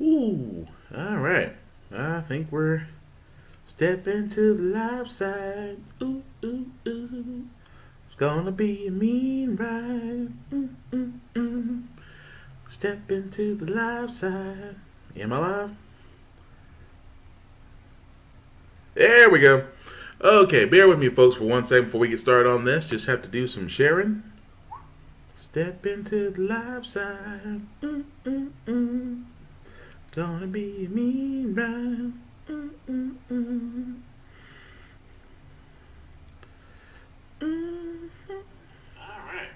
Ooh, all right. I think we're stepping to the live side. Ooh, ooh, ooh. It's gonna be a mean ride. Step into the live side. Am I live? There we go. Okay, bear with me, folks, for 1 second before we get started on this. Just have to do some sharing. Step into the live side. Gonna be a mean ride. Alright.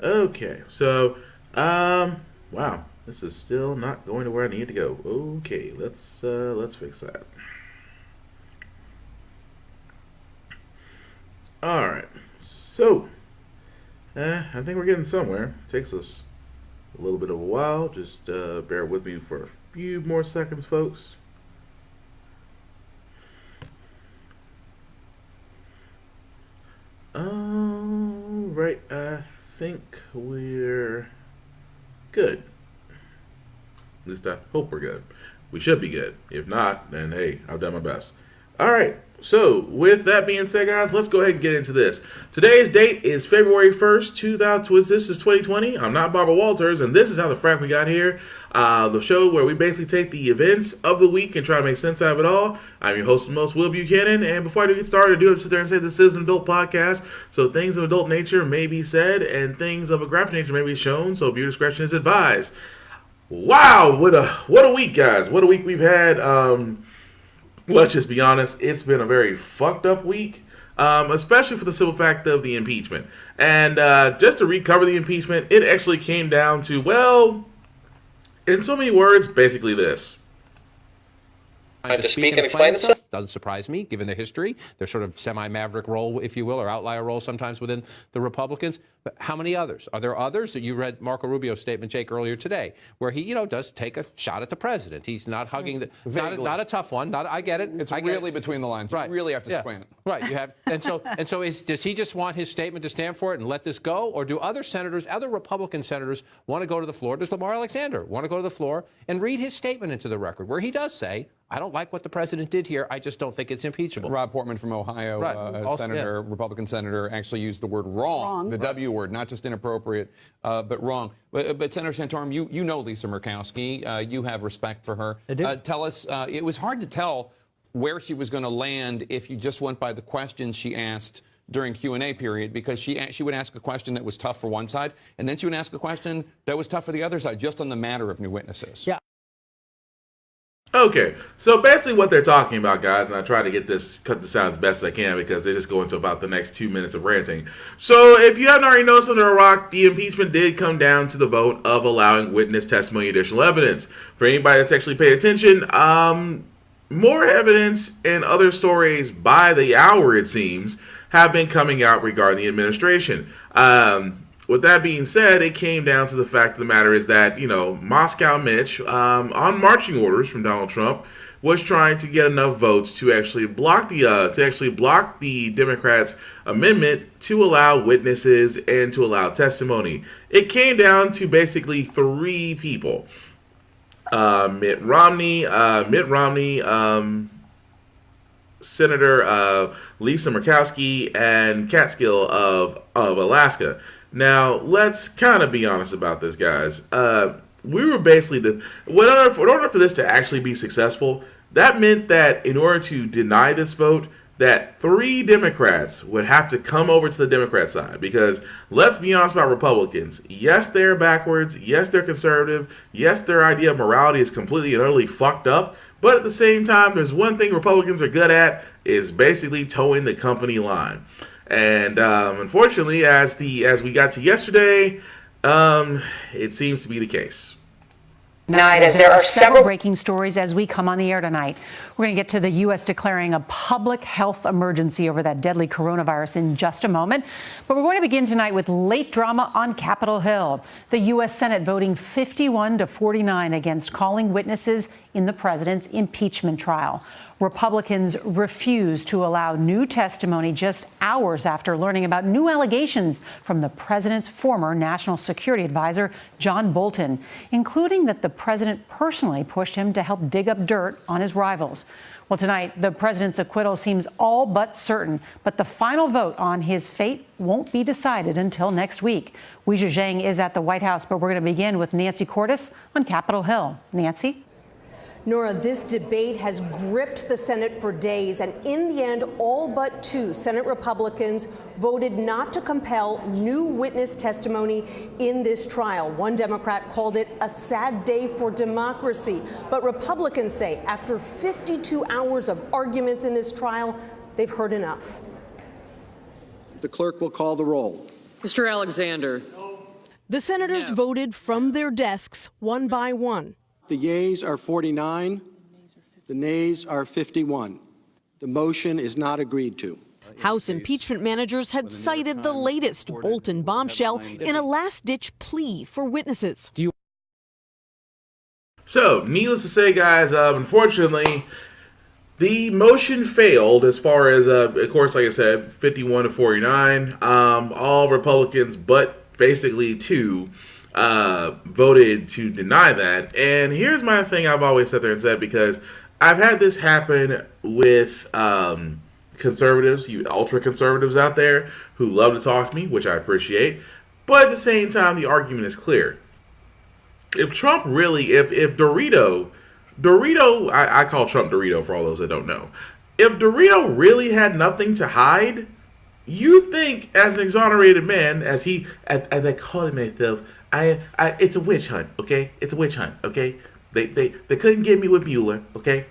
Okay, so, wow, this is still not going to where I need to go. Okay, let's fix that. Alright, so, I think we're getting somewhere. It takes us a little bit of a while. Just bear with me for a few more seconds, folks. Alright, I think we're good. At least I hope we're good. We should be good. If not, then hey, I've done my best. Alright, so with that being said, guys, let's go ahead and get into this. Today's date is February 1st, 2000. This is 2020. I'm not Barbara Walters, and this is how the Frack We Got Here, the show where we basically take the events of the week and try to make sense out of it all. I'm your host and most, Will Buchanan, and before I do get started, I do have to sit there and say this is an adult podcast, so things of adult nature may be said, and things of a graphic nature may be shown, so viewer discretion is advised. Wow, what a week, guys! What a week we've had. Let's just be honest, it's been a very fucked up week, especially for the simple fact of the impeachment. And just to recover the impeachment, it actually came down to, well, in so many words, basically this. To speak and explain itself. Doesn't surprise me, given the history. Their sort of semi-maverick role, if you will, or outlier role sometimes within the Republicans. But how many others? Are there others? You read Marco Rubio's statement, Jake, earlier today, where he, does take a shot at the president. He's not hugging the, not a tough one. I get it. It's really between the lines. Right. You really have to squint. Right. You have, and so does he just want his statement to stand for it and let this go, or do other senators, other Republican senators, want to go to the floor? Does Lamar Alexander want to go to the floor and read his statement into the record, where he does say, I don't like what the president did here. I just don't think it's impeachable. Rob Portman from Ohio, Republican senator, actually used the word wrong. The W word, not just inappropriate, but wrong. But Senator Santorum, you know Lisa Murkowski. You have respect for her. I do. Tell us, it was hard to tell where she was going to land if you just went by the questions she asked during Q&A period, because she would ask a question that was tough for one side, and then she would ask a question that was tough for the other side, just on the matter of new witnesses. Yeah. Okay, so basically what they're talking about, guys, and I try to cut this out as best as I can because they just go into about the next 2 minutes of ranting. So if you haven't already noticed under a rock, the impeachment did come down to the vote of allowing witness testimony, additional evidence. For anybody that's actually paid attention, more evidence and other stories by the hour, it seems, have been coming out regarding the administration. With that being said, it came down to the fact of the matter is that, Moscow Mitch, on marching orders from Donald Trump, was trying to get enough votes to actually block the Democrats' amendment to allow witnesses and to allow testimony. It came down to basically three people: Mitt Romney, Senator Lisa Murkowski, and Catskill of Alaska. Now, let's kind of be honest about this, guys. We were basically, in order for this to actually be successful, that meant that in order to deny this vote, that 3 Democrats would have to come over to the Democrat side. Because let's be honest about Republicans. Yes, they're backwards. Yes, they're conservative. Yes, their idea of morality is completely and utterly fucked up. But at the same time, there's one thing Republicans are good at, is basically towing the company line. And unfortunately, as we got to yesterday, it seems to be the case. Tonight, as there are several breaking stories as we come on the air tonight. We're going to get to the U.S. declaring a public health emergency over that deadly coronavirus in just a moment. But we're going to begin tonight with late drama on Capitol Hill. The U.S. Senate voting 51-49 against calling witnesses in the president's impeachment trial. Republicans refused to allow new testimony just hours after learning about new allegations from the president's former national security advisor, John Bolton, including that the president personally pushed him to help dig up dirt on his rivals. Well, tonight, the president's acquittal seems all but certain, but the final vote on his fate won't be decided until next week. Weijia Zhang is at the White House, but we're going to begin with Nancy Cordes on Capitol Hill. Nancy? Nora, this debate has gripped the Senate for days, and in the end, all but two Senate Republicans voted not to compel new witness testimony in this trial. One Democrat called it a sad day for democracy. But Republicans say after 52 hours of arguments in this trial, they've heard enough. The clerk will call the roll. Mr. Alexander. The senators voted from their desks one by one. The yeas are 49. The nays are 51. The motion is not agreed to. House impeachment managers had cited the latest Bolton bombshell in a last-ditch plea for witnesses. So, needless to say, guys, unfortunately, the motion failed as far as, of course, like I said, 51 to 49. All Republicans, but basically two, voted to deny that. And here's my thing I've always sat there and said, because I've had this happen with conservatives, you ultra conservatives out there who love to talk to me, which I appreciate. But at the same time, the argument is clear. If Trump really, if Dorito, I call Trump Dorito for all those that don't know. If Dorito really had nothing to hide, you think as an exonerated man, as I call him myself, it's a witch hunt, okay? It's a witch hunt, okay? They couldn't get me with Mueller, okay?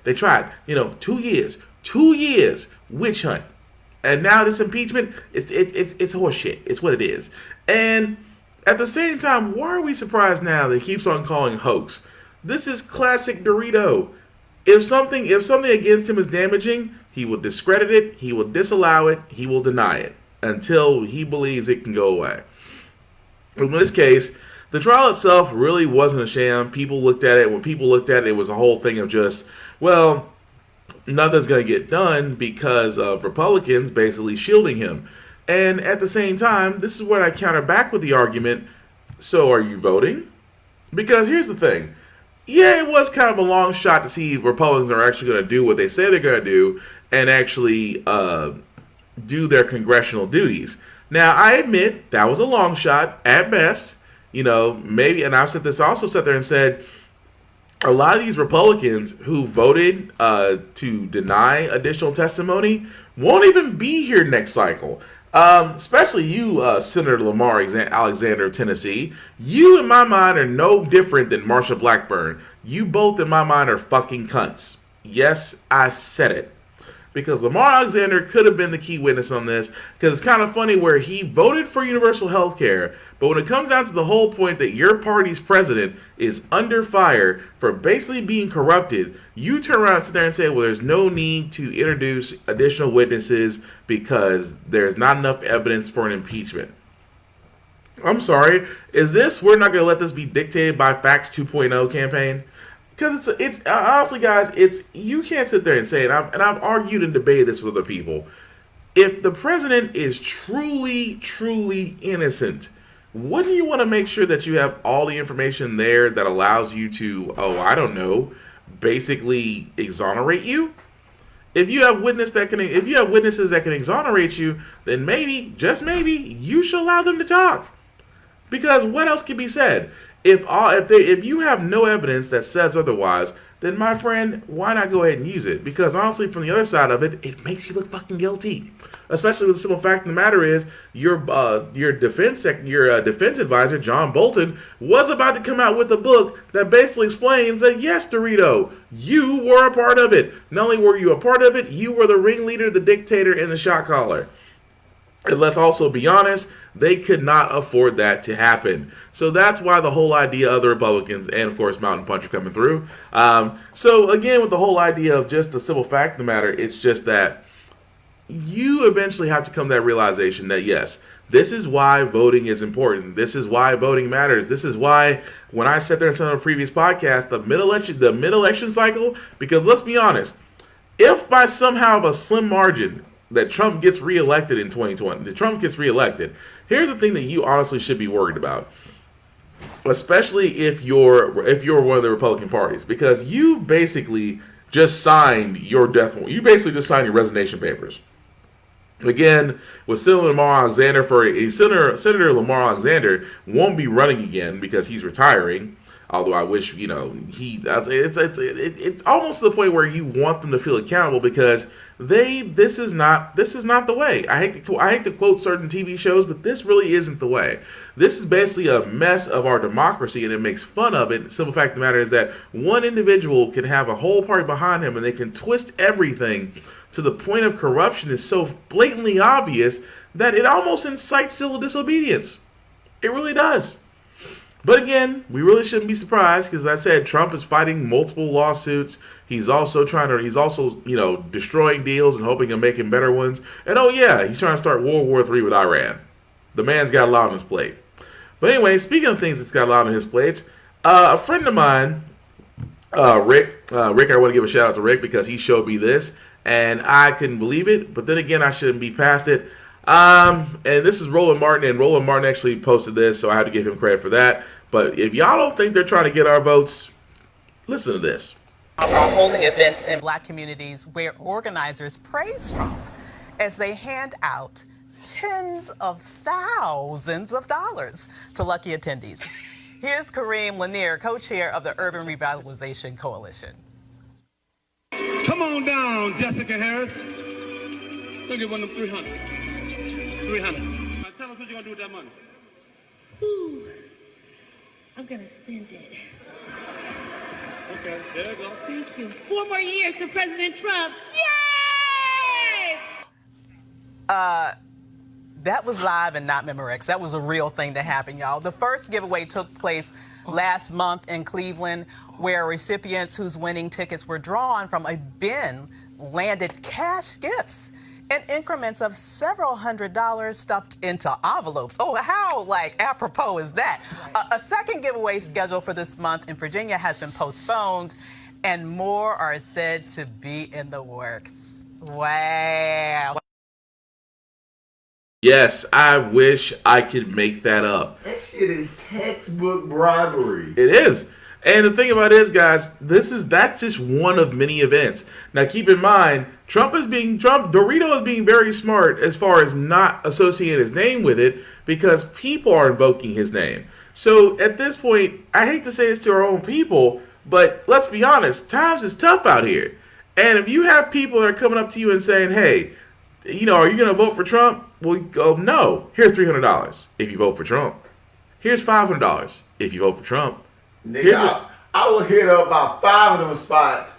They tried, 2 years, witch hunt, and now this impeachment, it's horseshit. It's what it is. And at the same time, why are we surprised now that he keeps on calling hoax? This is classic Dorito. If something against him is damaging, he will discredit it, he will disallow it, he will deny it until he believes it can go away. In this case, the trial itself really wasn't a sham. When people looked at it, it was a whole thing of just, well, nothing's going to get done because of Republicans basically shielding him. And at the same time, this is what I counter back with the argument, so are you voting? Because here's the thing. Yeah, it was kind of a long shot to see if Republicans are actually going to do what they say they're going to do and actually do their congressional duties. Now, I admit that was a long shot at best. Maybe, and I've also sat there and said, a lot of these Republicans who voted to deny additional testimony won't even be here next cycle. Especially you, Senator Lamar Alexander of Tennessee. You, in my mind, are no different than Marsha Blackburn. You both, in my mind, are fucking cunts. Yes, I said it. Because Lamar Alexander could have been the key witness on this, because it's kind of funny where he voted for universal health care, but when it comes down to the whole point that your party's president is under fire for basically being corrupted, you turn around and sit there and say, well, there's no need to introduce additional witnesses because there's not enough evidence for an impeachment. I'm sorry, we're not going to let this be dictated by Facts 2.0 campaign? Because it's honestly, guys, you can't sit there and say it. I've argued and debated this with other people. If the president is truly, truly innocent, wouldn't you want to make sure that you have all the information there that allows you to, basically exonerate you? If you have witnesses that can exonerate you, then maybe, just maybe, you should allow them to talk. Because what else can be said? If you have no evidence that says otherwise, then my friend, why not go ahead and use it? Because honestly, from the other side of it, it makes you look fucking guilty. Especially with the simple fact of the matter is, your defense advisor, John Bolton, was about to come out with a book that basically explains that yes, Dorito, you were a part of it. Not only were you a part of it, you were the ringleader, the dictator, and the shot caller. And let's also be honest, they could not afford that to happen. So that's why the whole idea of the Republicans, and of course Mountain Punch are coming through. So again, with the whole idea of just the simple fact of the matter, it's just that you eventually have to come to that realization that yes, this is why voting is important. This is why voting matters. This is why when I sat there and said on a previous podcast, the mid-election cycle, because let's be honest, if by somehow of a slim margin that Trump gets reelected in 2020, that Trump gets reelected, here's the thing that you honestly should be worried about, especially if you're one of the Republican parties, because you basically just signed your death warrant. You basically just signed your resignation papers. Again, with Senator Lamar Alexander, Senator Lamar Alexander won't be running again because he's retiring. Although I wish, he does. It's almost to the point where you want them to feel accountable because this is not the way. I hate to quote certain TV shows, but this really isn't the way. This is basically a mess of our democracy, and it makes fun of it. The simple fact of the matter is that one individual can have a whole party behind him, and they can twist everything to the point of corruption is so blatantly obvious that it almost incites civil disobedience. It really does. But again, we really shouldn't be surprised because, as I said, Trump is fighting multiple lawsuits. He's also destroying deals and hoping of making better ones. And oh yeah, he's trying to start World War III with Iran. The man's got a lot on his plate. But anyway, speaking of things that's got a lot on his plates, a friend of mine, Rick, I want to give a shout out to Rick because he showed me this, and I couldn't believe it. But then again, I shouldn't be past it. And this is Roland Martin, and Roland Martin actually posted this, so I have to give him credit for that. But if y'all don't think they're trying to get our votes, listen to this. Are holding events in Black communities where organizers praise Trump as they hand out tens of thousands of dollars to lucky attendees. Here's Kareem Lanier, co-chair of the Urban Revitalization Coalition. Come on down, Jessica Harris. Go get one of them 300. 300. Now tell us what you're going to do with that money. Ooh, I'm going to spend it. Okay, there you go. Thank you. 4 more years for President Trump. Yay! That was live and not Memorex. That was a real thing that happened, y'all. The first giveaway took place last month in Cleveland, where recipients whose winning tickets were drawn from a bin landed cash gifts in increments of several $100s stuffed into envelopes. Oh, how, apropos is that? A second giveaway scheduled for this month in Virginia has been postponed, and more are said to be in the works. Wow. Yes, I wish I could make that up. That shit is textbook bribery. It is. And the thing about it is, guys, that's just one of many events. Now, keep in mind, Dorito is being very smart as far as not associating his name with it because people are invoking his name. So at this point, I hate to say this to our own people, but let's be honest, times is tough out here. And if you have people that are coming up to you and saying, hey, are you going to vote for Trump? Well, you go, no. Here's $300 if you vote for Trump. Here's $500 if you vote for Trump. Nigga, I will hit up about 5 of them spots,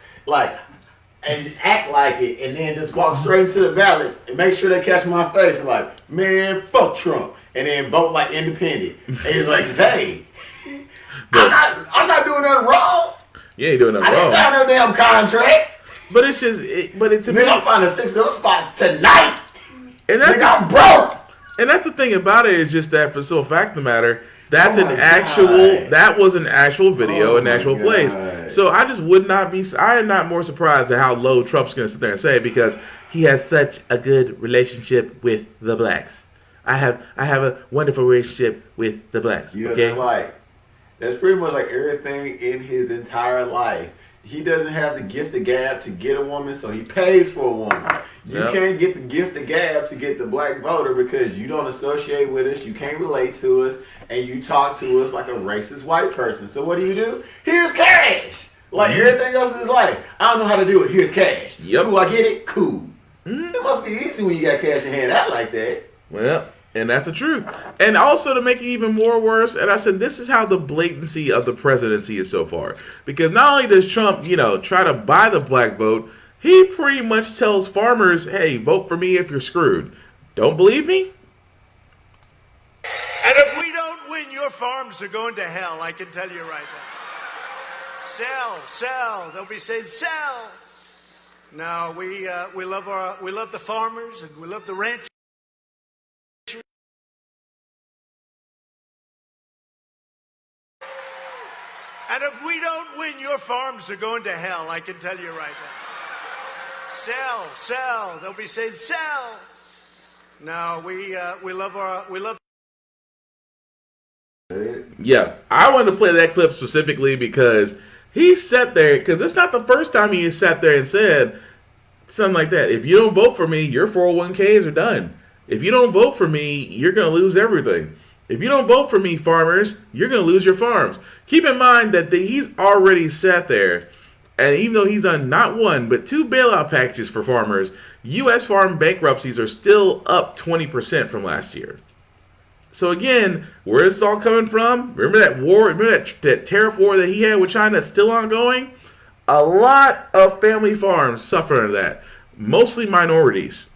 and act like it, and then just walk straight into the ballots and make sure they catch my face and man, fuck Trump, and then vote independent. And it's hey, I'm not doing nothing wrong. You ain't doing nothing wrong. I didn't sign no damn contract. But it's just, I'm finding 6 of those spots tonight. And that's I'm broke. And that's the thing about it is just that, for the fact of the matter, that was an actual video, an actual place. So I just would not be, I am not more surprised at how low Trump's going to sit there and say because he has such a good relationship with the blacks. I have a wonderful relationship with the blacks. Okay? That's pretty much everything in his entire life. He doesn't have the gift of gab to get a woman, so he pays for a woman. You can't get the gift of gab to get the black voter because you don't associate with us, you can't relate to us, and you talk to us like a racist white person. So what do? Here's cash. Everything else in his life. I don't know how to do it. Here's cash. Yep. Cool, I get it? Cool. It must be easy when you got cash in hand out like that. Well, and that's the truth. And also to make it even more worse, and I said this is how the blatancy of the presidency is so far. Because not only does Trump, try to buy the black vote, he pretty much tells farmers, hey, vote for me if you're screwed. Don't believe me? And if we don't win, your farms are going to hell, I can tell you right now. Sell. They'll be saying sell. No, we love the farmers and we love the ranchers. And if we don't win, your farms are going to hell, I can tell you right now. Sell, sell. They'll be saying sell. No, we love Yeah, I wanted to play that clip specifically because he sat there, because it's not the first time he has sat there and said something like that. If you don't vote for me, your 401ks are done. If you don't vote for me, you're going to lose everything. If you don't vote for me, farmers, you're going to lose your farms. Keep in mind that he's already sat there, and even though he's done not one, but two bailout packages for farmers, U.S. farm bankruptcies are still up 20% from last year. So again, where is this all coming from? Remember that war? Remember that tariff war that he had with China that's still ongoing? A lot of family farms suffer under that. Mostly minorities.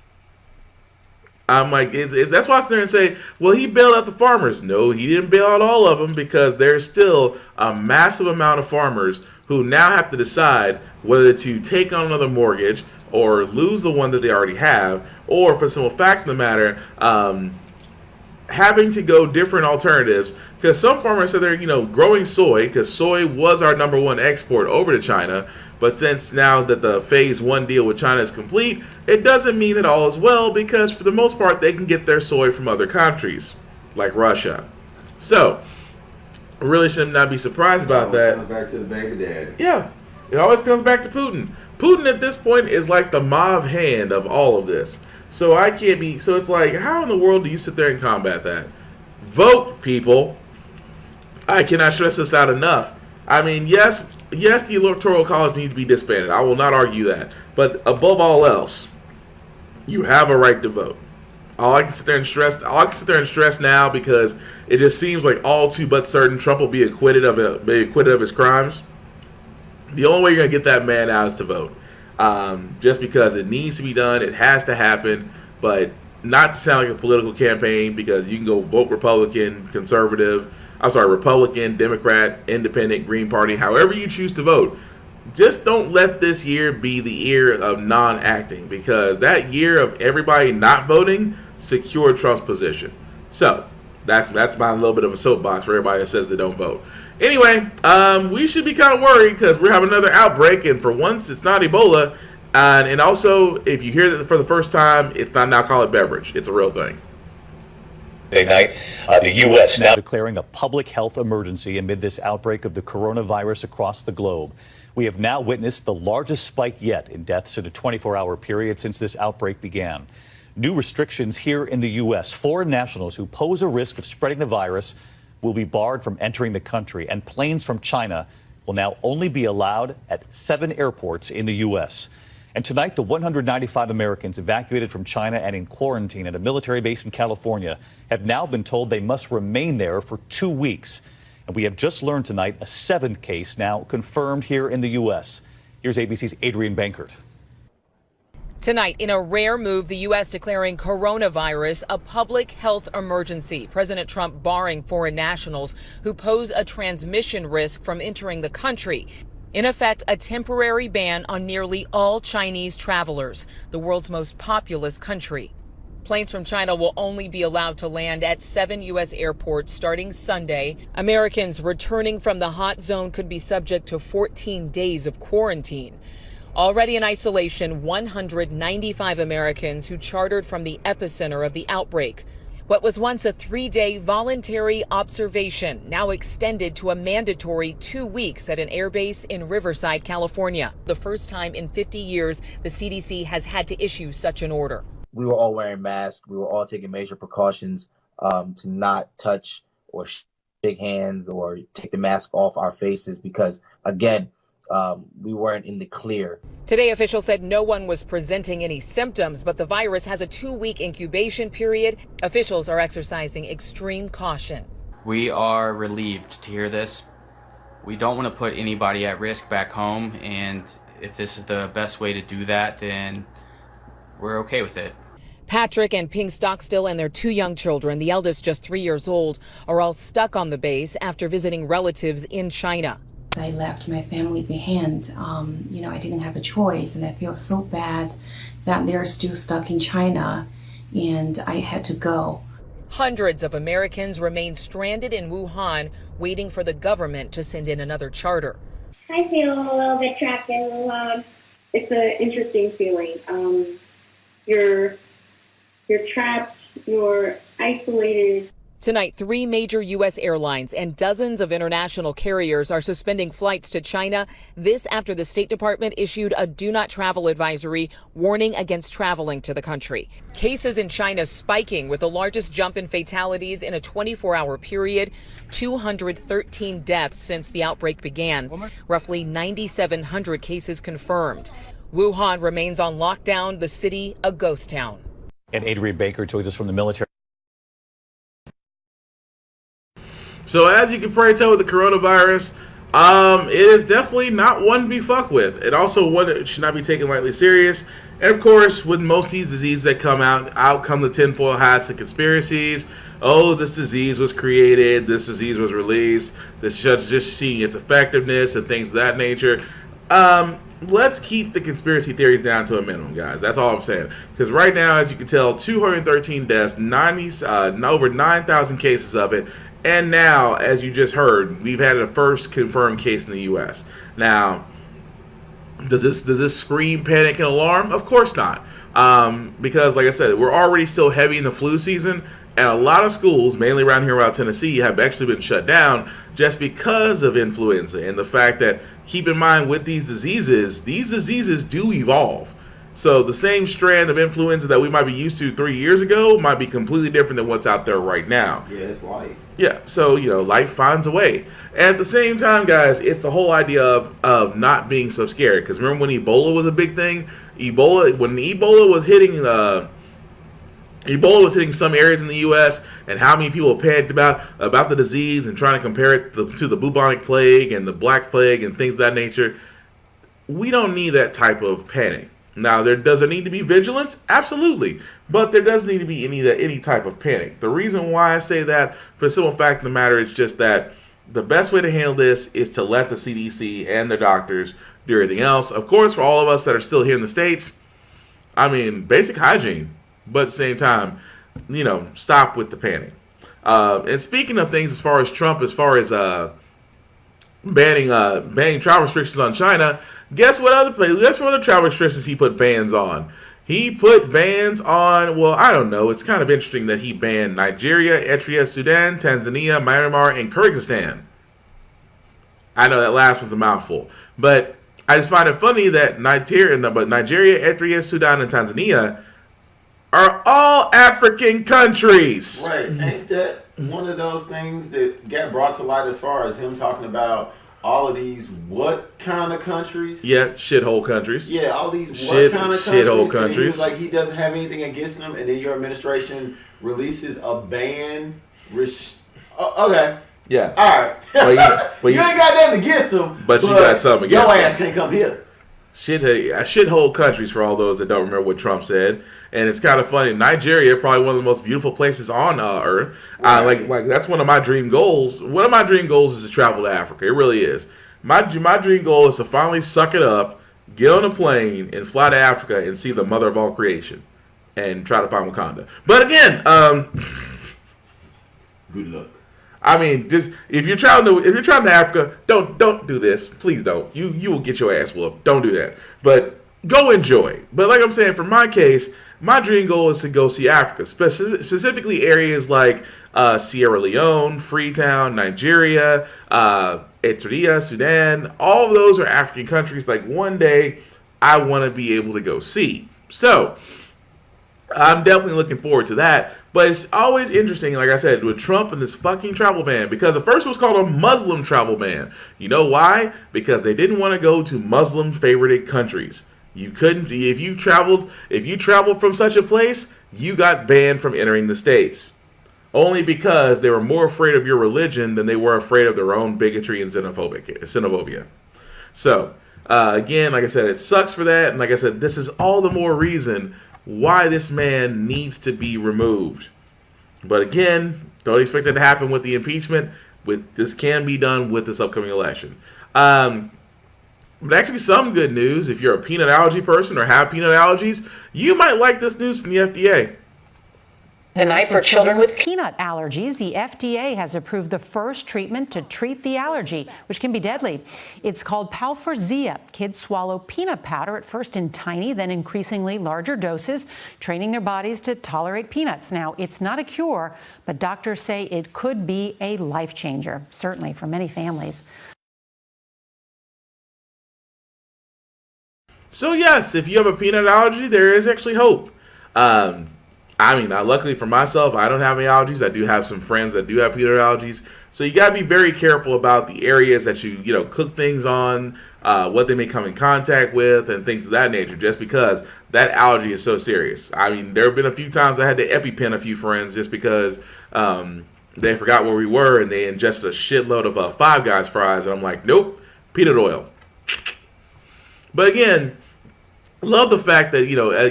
I'm like, that's why I sit there and say, well, he bailed out the farmers. No, he didn't bail out all of them, because there's still a massive amount of farmers who now have to decide whether to take on another mortgage or lose the one that they already have, or for the simple fact of the matter, having to go different alternatives, because some farmers said they're growing soy, because soy was our #1 export over to China, but since now that the phase 1 deal with China is complete, it doesn't mean that all is well, because for the most part they can get their soy from other countries like Russia. So really should not be surprised about that. Comes back to the baby daddy. Yeah, it always comes back to Putin. Putin at this point is like the mob hand of all of this. So I can't be. So it's like, how in the world do you sit there and combat that? Vote, people. I cannot stress this out enough. I mean, yes, the Electoral College needs to be disbanded. I will not argue that. But above all else, you have a right to vote. I can sit there and stress now, because it just seems like all too but certain Trump will be acquitted of his crimes. The only way you're gonna get that man out is to vote. Just because it needs to be done, it has to happen, but not to sound like a political campaign, because you can go vote Republican, Republican, Democrat, Independent, Green Party, however you choose to vote. Just don't let this year be the year of non-acting, because that year of everybody not voting secured Trump's position. So that's my little bit of a soapbox for everybody that says they don't vote. Anyway, we should be kind of worried, because we're having another outbreak, and for once, it's not Ebola. And also, if you hear that for the first time, it's not an alcoholic beverage. It's a real thing. Night, the U.S. now declaring a public health emergency amid this outbreak of the coronavirus across the globe. We have now witnessed the largest spike yet in deaths in a 24-hour period since this outbreak began. New restrictions here in the U.S. Foreign nationals who pose a risk of spreading the virus will be barred from entering the country, and planes from China will now only be allowed at 7 airports in the U.S. And tonight, the 195 Americans evacuated from China and in quarantine at a military base in California have now been told they must remain there for 2 weeks. And we have just learned tonight a 7th case now confirmed here in the U.S. Here's ABC's Adrian Bankert. Tonight, in a rare move, the U.S. declaring coronavirus a public health emergency. President Trump barring foreign nationals who pose a transmission risk from entering the country. In effect, a temporary ban on nearly all Chinese travelers, the world's most populous country. Planes from China will only be allowed to land at 7 U.S. airports starting Sunday. Americans returning from the hot zone could be subject to 14 days of quarantine. Already in isolation, 195 Americans who chartered from the epicenter of the outbreak. What was once a 3-day voluntary observation, now extended to a mandatory 2 weeks at an airbase in Riverside, California. The first time in 50 years the CDC has had to issue such an order. We were all wearing masks. We were all taking major precautions to not touch or shake hands or take the mask off our faces, because, again, we weren't in the clear. Today, officials said no one was presenting any symptoms, but the virus has a 2-week incubation period. Officials are exercising extreme caution. We are relieved to hear this. We don't want to put anybody at risk back home, and if this is the best way to do that, then we're okay with it. Patrick and Ping Stockstill and their 2 young children, the eldest just 3 years old, are all stuck on the base after visiting relatives in China. I left my family behind. I didn't have a choice, and I feel so bad that they're still stuck in China, and I had to go. Hundreds of Americans remain stranded in Wuhan, waiting for the government to send in another charter. I feel a little bit trapped and alone. it's an interesting feeling. You're trapped, you're isolated. Tonight, 3 major U.S. airlines and dozens of international carriers are suspending flights to China. This after the State Department issued a do not travel advisory warning against traveling to the country. Cases in China spiking with the largest jump in fatalities in a 24-hour period. 213 deaths since the outbreak began. Roughly 9,700 cases confirmed. Wuhan remains on lockdown, the city a ghost town. And Adrian Baker joins us from the military. So as you can probably tell with the coronavirus, it is definitely not one to be fucked with. It also one that should not be taken lightly serious. And of course, with most of these diseases that come out come the tinfoil hats and conspiracies. Oh, this disease was created, this disease was released, this just seeing its effectiveness and things of that nature. Let's keep the conspiracy theories down to a minimum, guys. That's all I'm saying. Because right now, as you can tell, 213 deaths, over 9,000 cases of it. And now, as you just heard, we've had a first confirmed case in the U.S. Now, does this scream panic and alarm? Of course not. Because, like I said, we're already still heavy in the flu season, and a lot of schools, mainly around here around Tennessee, have actually been shut down just because of influenza and the fact that, keep in mind, with these diseases do evolve. So the same strand of influenza that we might be used to 3 years ago might be completely different than what's out there right now. Yeah, it's life. Yeah, so, life finds a way. And at the same time, guys, it's the whole idea of not being so scared. Because remember when Ebola was a big thing? When Ebola was hitting some areas in the U.S. and how many people panicked about the disease and trying to compare it to the bubonic plague and the black plague and things of that nature. We don't need that type of panic. Now, does there need to be vigilance? Absolutely. But there doesn't need to be any type of panic. The reason why I say that, for the simple fact of the matter, is just that the best way to handle this is to let the CDC and the doctors do everything else. Of course, for all of us that are still here in the States, basic hygiene. But at the same time, stop with the panic. And speaking of things as far as Trump, banning travel restrictions on China, guess what other travel restrictions he put bans on? He put bans on, well, I don't know. It's kind of interesting that he banned Nigeria, Eritrea, Sudan, Tanzania, Myanmar, and Kyrgyzstan. I know that last one's a mouthful. But I just find it funny that Nigeria, Eritrea, Sudan, and Tanzania are all African countries. Right. Ain't that one of those things that got brought to light as far as him talking about all of these what kind of countries? Yeah, shithole countries. Yeah, all these what kind of countries? Shithole countries. He was like, he doesn't have anything against them, and then your administration releases a ban. Okay. Yeah. All right. You ain't got nothing against them, but you got something against them. Your ass can't come here. Shithole countries for all those that don't remember what Trump said. And it's kind of funny. Nigeria, probably one of the most beautiful places on Earth. Right. Like that's one of my dream goals. One of my dream goals is to travel to Africa. It really is. My dream goal is to finally suck it up, get on a plane, and fly to Africa and see the mother of all creation, and try to find Wakanda. But again, good luck. Just if you're traveling to Africa, don't do this. Please don't. You will get your ass whooped. Don't do that. But go enjoy. But like I'm saying, for my case, my dream goal is to go see Africa, specifically areas like Sierra Leone, Freetown, Nigeria, Eritrea, Sudan. All of those are African countries. Like one day, I want to be able to go see. So I'm definitely looking forward to that. But it's always interesting, like I said, with Trump and this fucking travel ban, because at first it was called a Muslim travel ban. You know why? Because they didn't want to go to Muslim-favorited countries. You couldn't, if you traveled from such a place, you got banned from entering the States. Only because they were more afraid of your religion than they were afraid of their own bigotry and xenophobia. So, again, like I said, it sucks for that. And like I said, this is all the more reason why this man needs to be removed. But again, don't expect it to happen with the impeachment. This can be done with this upcoming election. But actually, some good news. If you're a peanut allergy person or have peanut allergies, you might like this news from the FDA. Tonight for children with peanut allergies, the FDA has approved the first treatment to treat the allergy, which can be deadly. It's called Palforzia. Kids swallow peanut powder at first in tiny, then increasingly larger doses, training their bodies to tolerate peanuts. Now, it's not a cure, but doctors say it could be a life changer, certainly for many families. So yes, if you have a peanut allergy, there is actually hope. Luckily for myself, I don't have any allergies. I do have some friends that do have peanut allergies. So you got to be very careful about the areas that you cook things on, what they may come in contact with, and things of that nature, just because that allergy is so serious. There have been a few times I had to EpiPen a few friends just because they forgot where we were and they ingested a shitload of Five Guys fries. And I'm like, nope, peanut oil. But again, love the fact that,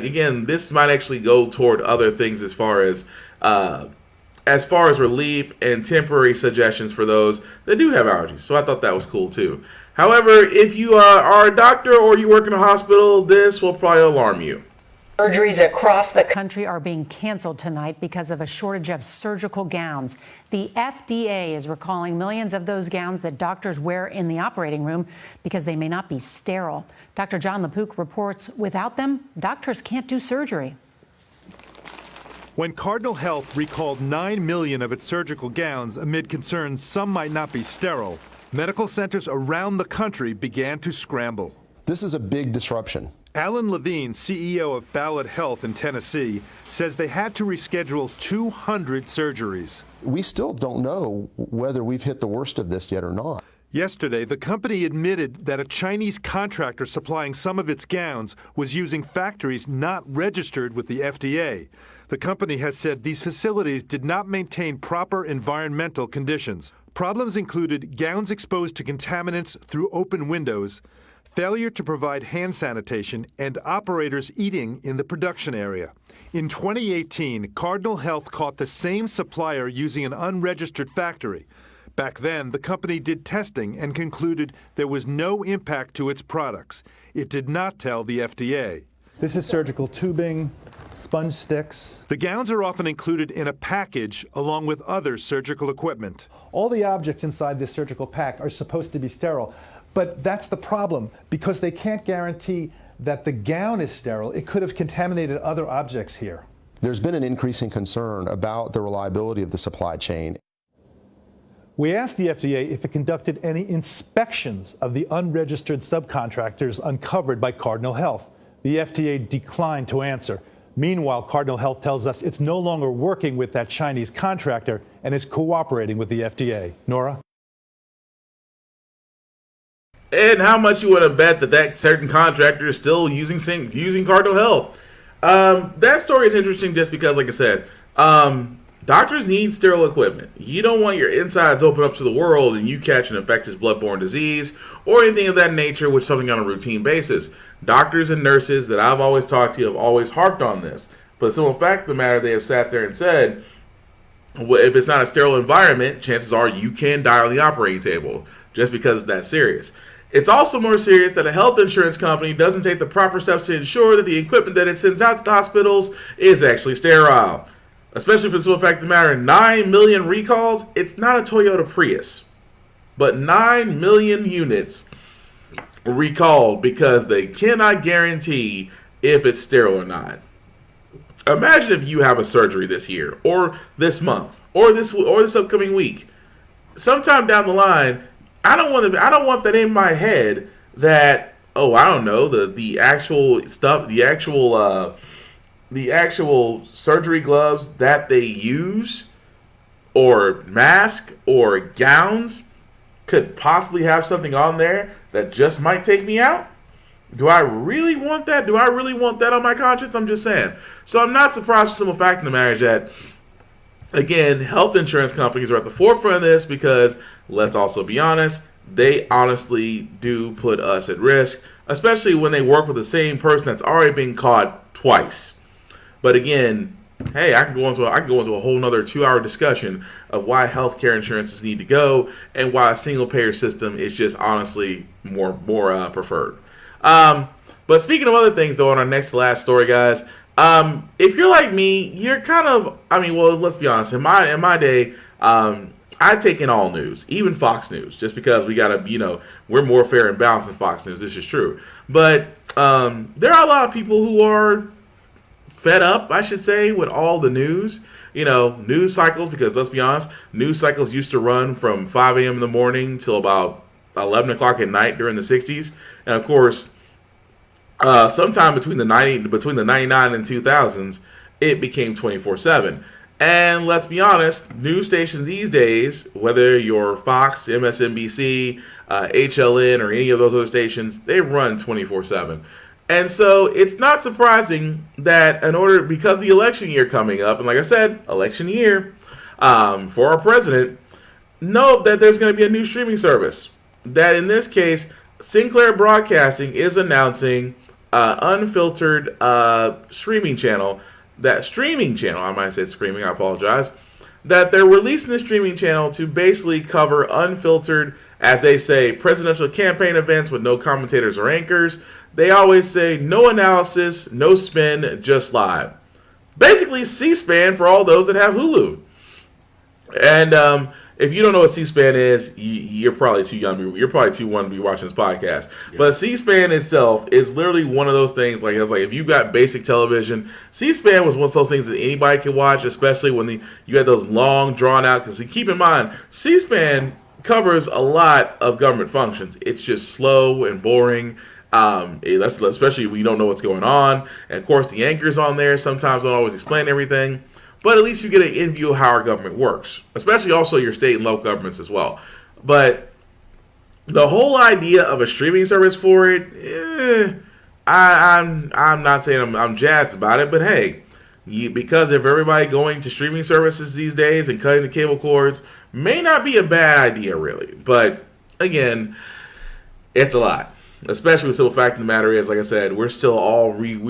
again, this might actually go toward other things as far as relief and temporary suggestions for those that do have allergies. So I thought that was cool too. However, if you are a doctor or you work in a hospital, this will probably alarm you. Surgeries across the country are being canceled tonight because of a shortage of surgical gowns. The FDA is recalling millions of those gowns that doctors wear in the operating room because they may not be sterile. Dr. John LaPook reports without them, doctors can't do surgery. When Cardinal Health recalled 9 million of its surgical gowns amid concerns some might not be sterile, medical centers around the country began to scramble. This is a big disruption. Alan Levine, CEO of Ballad Health in Tennessee, says they had to reschedule 200 surgeries. We still don't know whether we've hit the worst of this yet or not. Yesterday, the company admitted that a Chinese contractor supplying some of its gowns was using factories not registered with the FDA. The company has said these facilities did not maintain proper environmental conditions. Problems included gowns exposed to contaminants through open windows, failure to provide hand sanitation, and operators eating in the production area. In 2018, Cardinal Health caught the same supplier using an unregistered factory. Back then, the company did testing and concluded there was no impact to its products. It did not tell the FDA. This is surgical tubing, sponge sticks. The gowns are often included in a package along with other surgical equipment. All the objects inside this surgical pack are supposed to be sterile. But that's the problem. Because they can't guarantee that the gown is sterile, it could have contaminated other objects here. There's been an increasing concern about the reliability of the supply chain. We asked the FDA if it conducted any inspections of the unregistered subcontractors uncovered by Cardinal Health. The FDA declined to answer. Meanwhile, Cardinal Health tells us it's no longer working with that Chinese contractor and is cooperating with the FDA. Nora? And how much you want to bet that certain contractor is still using Cardinal Health? That story is interesting just because, like I said, doctors need sterile equipment. You don't want your insides open up to the world and you catch an infectious bloodborne disease or anything of that nature, which is something on a routine basis. Doctors and nurses that I've always talked to have always harped on this. But the simple fact of the matter, they have sat there and said, well, if it's not a sterile environment, chances are you can die on the operating table just because it's that serious. It's also more serious that a health insurance company doesn't take the proper steps to ensure that the equipment that it sends out to the hospitals is actually sterile. Especially for the simple fact of the matter, 9 million recalls, it's not a Toyota Prius. But 9 million units were recalled because they cannot guarantee if it's sterile or not. Imagine if you have a surgery this year, or this month, or this upcoming week. Sometime down the line, I don't want that in my head that, the actual stuff, the actual surgery gloves that they use, or mask, or gowns, could possibly have something on there that just might take me out. Do I really want that? Do I really want that on my conscience? I'm just saying. So I'm not surprised for the simple fact of the matter that, again, health insurance companies are at the forefront of this because, let's also be honest, they honestly do put us at risk, especially when they work with the same person that's already been caught twice. But again, hey, I can go into a whole nother 2-hour discussion of why healthcare insurances need to go and why a single payer system is just honestly more preferred. But speaking of other things, though, on our next to last story, guys, If you're like me, you're kind of, I mean, well, let's be honest. In my day, I take in all news, even Fox News, just because we gotta, we're more fair and balanced than Fox News. This is true. But there are a lot of people who are fed up, I should say, with all the news. News cycles, because let's be honest, news cycles used to run from 5 a.m. in the morning till about 11 o'clock at night during the 60s. And of course, sometime between the 99 and 2000s, it became 24/7. And let's be honest, news stations these days, whether you're Fox, MSNBC, HLN, or any of those other stations, they run 24/7. And so it's not surprising that because the election year coming up, and like I said, election year for our president, know that there's going to be a new streaming service. That in this case, Sinclair Broadcasting is announcing unfiltered streaming channel. That streaming channel, I might say streaming, I apologize, that they're releasing the streaming channel to basically cover unfiltered, as they say, presidential campaign events with no commentators or anchors. They always say no analysis, no spin, just live. Basically C-SPAN for all those that have Hulu. And if you don't know what C-SPAN is, you're probably too young. You're probably too young to be watching this podcast. Yeah. But C-SPAN itself is literally one of those things. Like if you've got basic television, C-SPAN was one of those things that anybody can watch, especially when you had those long, drawn out. Because keep in mind, C-SPAN covers a lot of government functions. It's just slow and boring. Especially when you don't know what's going on. And of course, the anchors on there sometimes don't always explain everything. But at least you get an in view of how our government works, especially also your state and local governments as well. But the whole idea of a streaming service for it, I'm not saying I'm jazzed about it, but hey, because of everybody going to streaming services these days and cutting the cable cords, may not be a bad idea really. But again, it's a lot. Especially the simple fact of the matter is, like I said, we're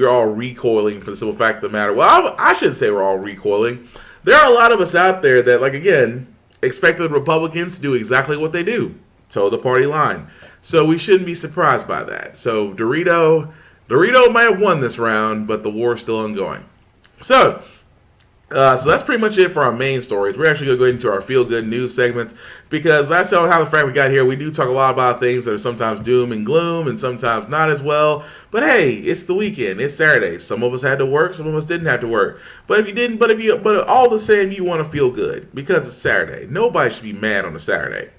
all recoiling for the simple fact of the matter. Well, I shouldn't say we're all recoiling. There are a lot of us out there that, like again, expect the Republicans to do exactly what they do, toe the party line. So we shouldn't be surprised by that. So Dorito might have won this round, but the war is still ongoing. So that's pretty much it for our main stories. We're actually going to go into our feel-good news segments because that's how the Frack We Got Here. We do talk a lot about things that are sometimes doom and gloom and sometimes not as well. But hey, it's the weekend. It's Saturday. Some of us had to work. Some of us didn't have to work. But all the same, you want to feel good because it's Saturday. Nobody should be mad on a Saturday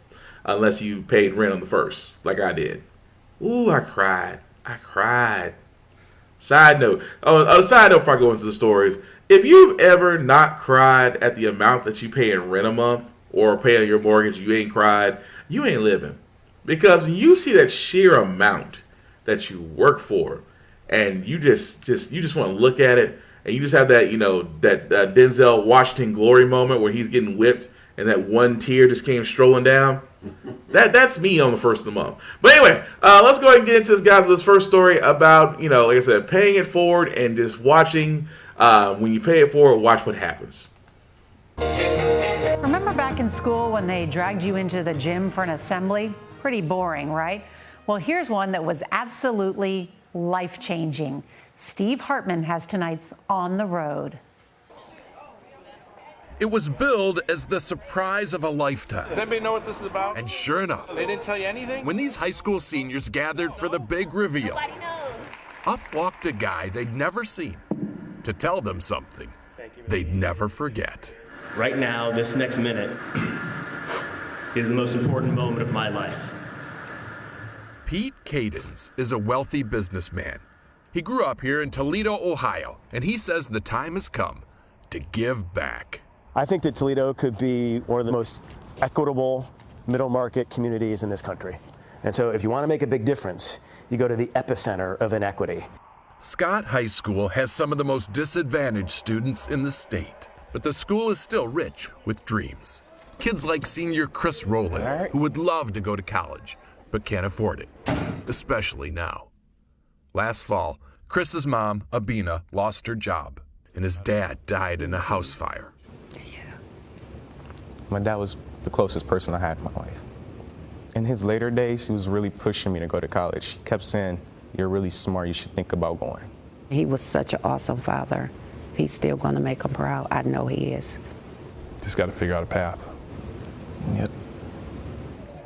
unless you paid rent on the 1st, like I did. Ooh, I cried. Side note. Side note before I go into the stories. If you've ever not cried at the amount that you pay in rent a month or paying your mortgage, you ain't cried, you ain't living. Because when you see that sheer amount that you work for and you just want to look at it and you just have that, that Denzel Washington glory moment where he's getting whipped and that one tear just came strolling down, that's me on the 1st of the month. But anyway, let's go ahead and get into this, guys, this first story about, like I said, paying it forward and just watching. When you pay it forward, watch what happens. Remember back in school when they dragged you into the gym for an assembly? Pretty boring, right? Well, here's one that was absolutely life-changing. Steve Hartman has tonight's On the Road. It was billed as the surprise of a lifetime. Does anybody know what this is about? And sure enough, they didn't tell you anything? When these high school seniors gathered for the big reveal, up walked a guy they'd never seen to tell them something they'd never forget. Right now, this next minute, is the most important moment of my life. Pete Cadens is a wealthy businessman. He grew up here in Toledo, Ohio, and he says the time has come to give back. I think that Toledo could be one of the most equitable middle market communities in this country. And so if you want to make a big difference, you go to the epicenter of inequity. Scott High School has some of the most disadvantaged students in the state, but the school is still rich with dreams. Kids like senior Chris Rowland, who would love to go to college, but can't afford it, especially now. Last fall, Chris's mom, Abina, lost her job, and his dad died in a house fire. My dad was the closest person I had in my life. In his later days, he was really pushing me to go to college. He kept saying, "You're really smart, you should think about going." He was such an awesome father. He's still going to make him proud. I know he is. Just got to figure out a path. Yep.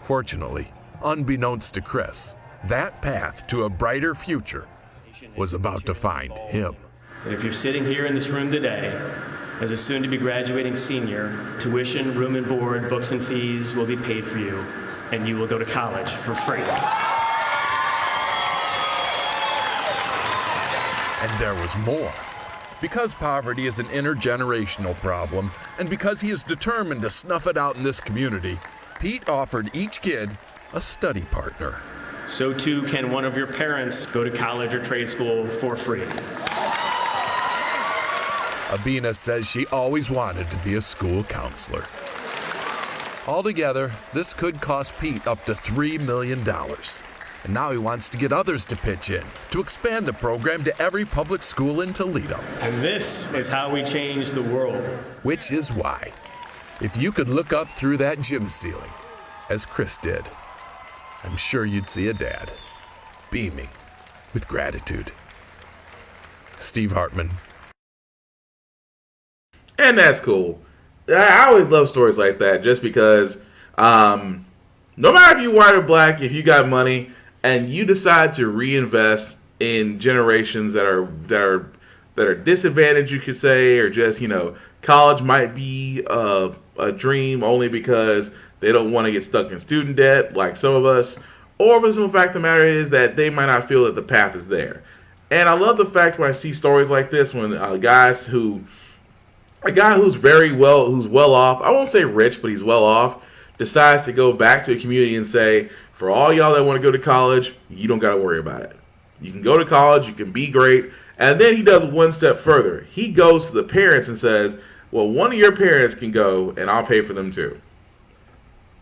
Fortunately, unbeknownst to Chris, that path to a brighter future was about to find him. And if you're sitting here in this room today, as a soon-to-be graduating senior, tuition, room and board, books and fees will be paid for you, and you will go to college for free. And there was more. Because poverty is an intergenerational problem, and because he is determined to snuff it out in this community, Pete offered each kid a study partner. So too can one of your parents go to college or trade school for free. Abina says she always wanted to be a school counselor. Altogether, this could cost Pete up to $3 million. And now he wants to get others to pitch in to expand the program to every public school in Toledo. And this is how we change the world. Which is why, if you could look up through that gym ceiling, as Chris did, I'm sure you'd see a dad beaming with gratitude. Steve Hartman. And that's cool. I always love stories like that just because no matter if you're white or black, if you got money and you decide to reinvest in generations that are disadvantaged, you could say, or just, college might be a dream only because they don't want to get stuck in student debt like some of us, or the simple fact of the matter is that they might not feel that the path is there. And I love the fact when I see stories like this when a guy who's well off, I won't say rich, but he's well off, decides to go back to a community and say, for all y'all that want to go to college, you don't got to worry about it. You can go to college, you can be great. And then he does one step further. He goes to the parents and says, well, one of your parents can go and I'll pay for them too.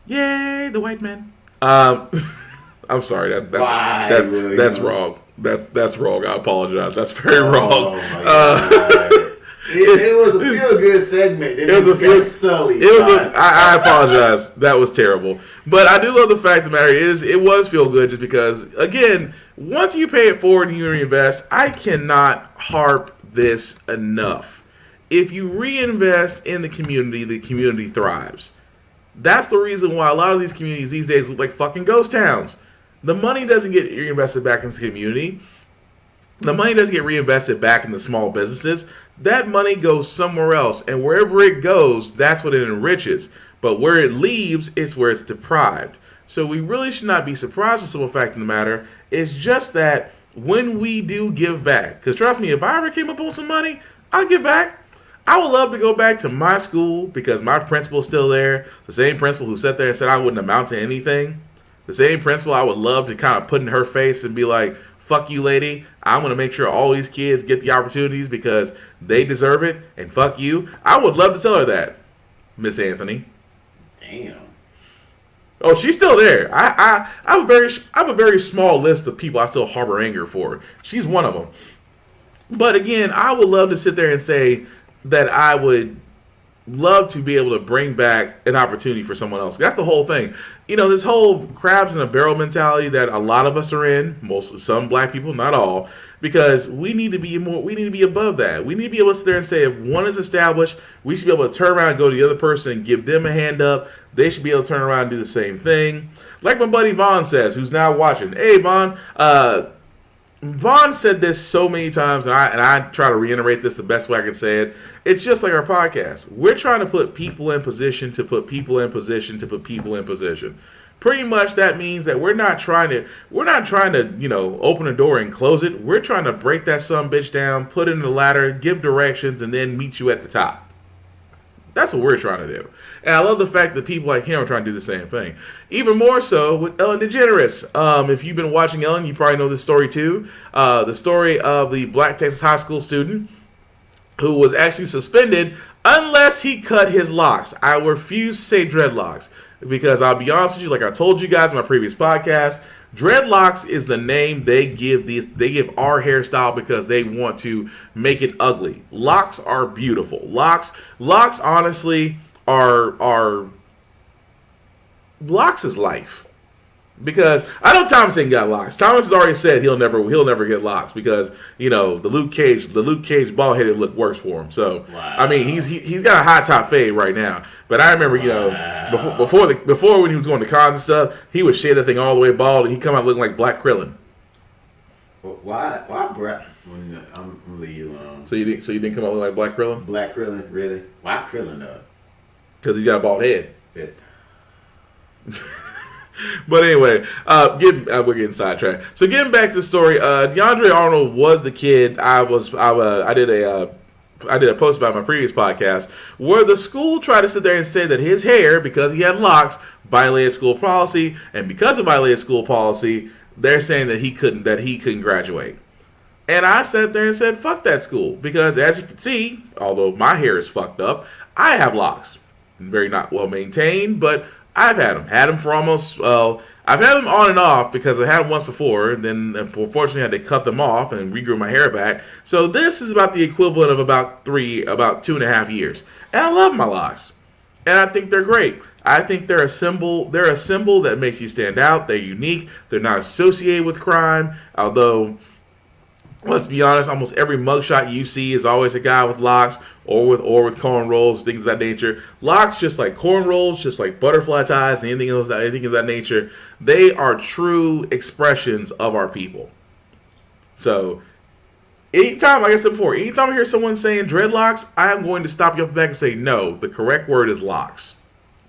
Yay, the white man. I'm sorry, that's wrong. That's wrong. I apologize. That's very wrong. It was a feel-good segment. I apologize. That was terrible. But I do love the fact the matter is it was feel-good just because, again, once you pay it forward and you reinvest, I cannot harp this enough. If you reinvest in the community thrives. That's the reason why a lot of these communities these days look like fucking ghost towns. The money doesn't get reinvested back into the community. The money doesn't get reinvested back in the small businesses. That money goes somewhere else, and wherever it goes, that's what it enriches. But where it leaves is where it's deprived. So we really should not be surprised with the simple fact of the matter. It's just that when we do give back, because trust me, if I ever came up with some money, I'll give back. I would love to go back to my school because my principal's still there. The same principal who sat there and said I wouldn't amount to anything. The same principal I would love to kind of put in her face and be like, fuck you, lady. I'm going to make sure all these kids get the opportunities because they deserve it. And fuck you. I would love to tell her that, Miss Anthony. Damn. Oh, she's still there. I have a very small list of people I still harbor anger for. She's one of them. But again, I would love to sit there and say that I would love to be able to bring back an opportunity for someone else. That's the whole thing. This whole crabs in a barrel mentality that a lot of us are in, some black people, not all, because we need to be above that. We need to be able to sit there and say if one is established, we should be able to turn around and go to the other person and give them a hand up. They should be able to turn around and do the same thing. Like my buddy Vaughn says, who's now watching. Hey, Vaughn, Vaughn said this so many times, and I try to reiterate this the best way I can say it. It's just like our podcast. We're trying to put people in position to put people in position to put people in position. Pretty much that means that we're not trying to open a door and close it. We're trying to break that sumbitch down, put it in the ladder, give directions, and then meet you at the top. That's what we're trying to do. And I love the fact that people like him are trying to do the same thing. Even more so with Ellen DeGeneres. If you've been watching Ellen, you probably know this story too. The story of the black Texas high school student who was actually suspended unless he cut his locks. I refuse to say dreadlocks because I'll be honest with you, like I told you guys in my previous podcast, dreadlocks is the name they give our hairstyle because they want to make it ugly. Locks are beautiful. Locks honestly are locks is life. Because I know Thomas ain't got locks. Thomas has already said he'll never get locks because the Luke Cage bald headed look works for him. So I mean he's got a high top fade right now. But I remember before when he was going to cons and stuff, he would shave that thing all the way bald and he come out looking like Black Krillin. Why Brett? I'm gonna leave you alone. So you didn't come out looking like Black Krillin? Black Krillin, really? Why Krillin though? Because he's got a bald head. Yeah. But anyway, we're getting sidetracked. So getting back to the story, DeAndre Arnold was the kid. I did a post about my previous podcast where the school tried to sit there and say that his hair, because he had locks, violated school policy, and because of violated school policy, they're saying that he couldn't graduate. And I sat there and said, fuck that school, because as you can see, although my hair is fucked up, I have locks. Very not well maintained, but I've had them for almost, I've had them on and off because I had them once before, and then unfortunately I had to cut them off and regrew my hair back. So this is about the equivalent of about 2.5 years. And I love my locks. And I think they're great. I think they're a symbol that makes you stand out. They're unique. They're not associated with crime, although let's be honest, almost every mugshot you see is always a guy with locks or with cornrows, things of that nature. Locks, just like cornrows, just like butterfly ties, anything of that nature, they are true expressions of our people. So, anytime, like I said before, anytime I hear someone saying dreadlocks, I am going to stop you off the back and say, no, the correct word is locks.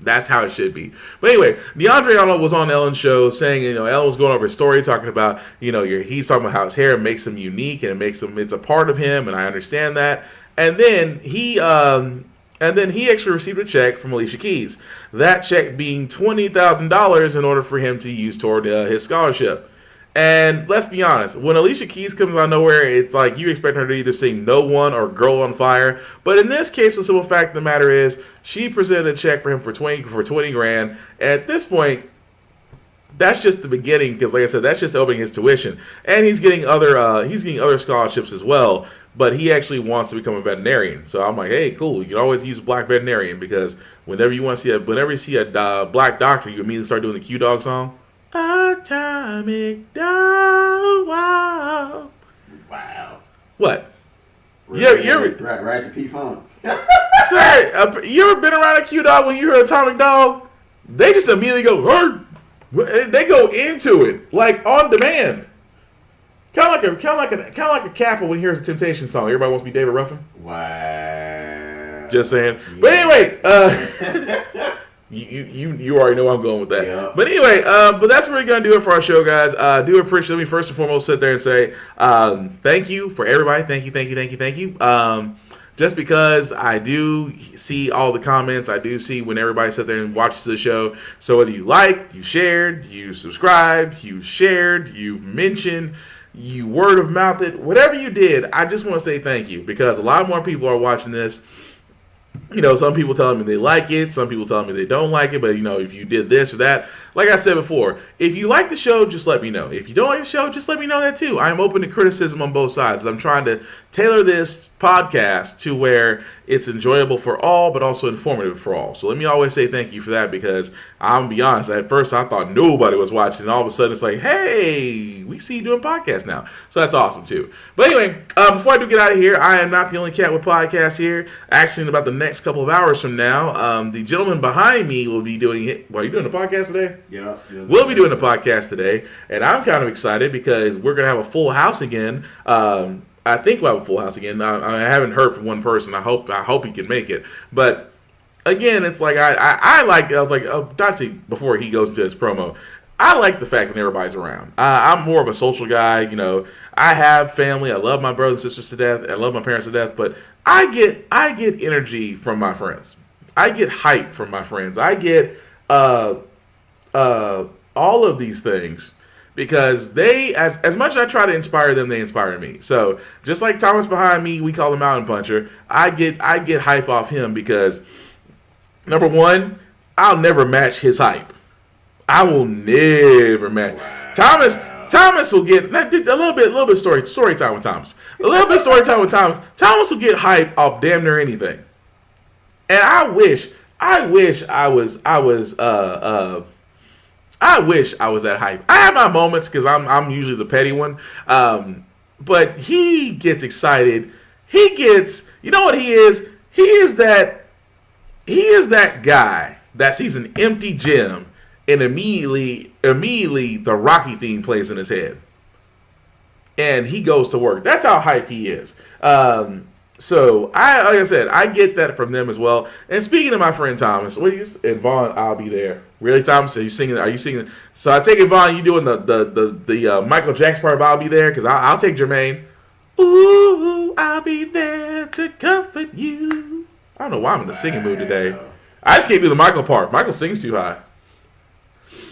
That's how it should be. But anyway, DeAndre Arnold was on Ellen's show saying, Ellen was going over his story, talking about, he's talking about how his hair makes him unique and it's a part of him, and I understand that. And then he actually received a check from Alicia Keys. That check being $20,000 in order for him to use toward his scholarship. And let's be honest, when Alicia Keys comes out of nowhere, it's like you expect her to either sing No One or Girl on Fire. But in this case, the simple fact of the matter is, she presented a check for him for 20 grand. And at this point, that's just the beginning, because like I said, that's just opening his tuition. And he's getting other scholarships as well. But he actually wants to become a veterinarian. So I'm like, hey, cool. You can always use a black veterinarian, because whenever you see a black doctor, you immediately start doing the Q Dog song. Atomic dog. Wow. What? Right to P-Funk. Sorry, you ever been around a Q Dog when you hear Atomic Dog? They just immediately go, Hurr! They go into it like on demand. Kind of like a Kappa when he hears a Temptation song. Everybody wants to be David Ruffin. Wow. Just saying. Yeah. But anyway, you already know where I'm going with that. Yeah. But anyway, but that's really gonna do it for our show, guys. Do appreciate. Let me first and foremost sit there and say thank you for everybody. Thank you. Just because I do see all the comments, I do see when everybody sits there and watches the show. So whether you liked, you shared, you subscribed, you shared, you mentioned, you word of mouthed it, whatever you did, I just want to say thank you, because a lot more people are watching this. Some people telling me they like it, some people telling me they don't like it, but if you did this or that, like I said before, if you like the show, just let me know. If you don't like the show, just let me know that too. I am open to criticism on both sides. I'm trying to tailor this podcast to where it's enjoyable for all, but also informative for all. So let me always say thank you for that, because I'm going to be honest, at first I thought nobody was watching, and all of a sudden it's like, hey, we see you doing podcasts now. So that's awesome too. But anyway, before I do get out of here, I am not the only cat with podcasts here. Actually, in about the next couple of hours from now, the gentleman behind me will be doing it. Well, are you doing a podcast today? Yeah. We'll be doing a podcast today, and I'm kind of excited because we're going to have a full house again. I think we'll have a full house again. I haven't heard from one person. I hope he can make it. But again, it's like I like. I was like, Dante, before he goes into his promo, I like the fact that everybody's around. I'm more of a social guy. I have family. I love my brothers and sisters to death. I love my parents to death. But I get energy from my friends. I get hype from my friends. I get all of these things. Because they, as much as I try to inspire them, they inspire me. So just like Thomas behind me, we call him Mountain Puncher. I get hype off him because, number one, I'll never match his hype. I will never match. Wow. Thomas will get a little bit story time with Thomas. A little bit story time with Thomas. Thomas will get hype off damn near anything. And I wish I was I wish I was that hype. I have my moments because I'm usually the petty one. But he gets excited. He gets, you know what he is? He is that guy that sees an empty gym and immediately the Rocky theme plays in his head. And he goes to work. That's how hype he is. So like I said, I get that from them as well. And speaking of my friend Thomas, and Vaughn, I'll be there. Really, Thomas? Are you singing? So I take it, Vaughn, you doing the Michael Jackson part of "I'll Be There"? Because I'll take Jermaine. Ooh, I'll be there to comfort you. I don't know why I'm in the singing mood today. I just can't do the Michael part. Michael sings too high.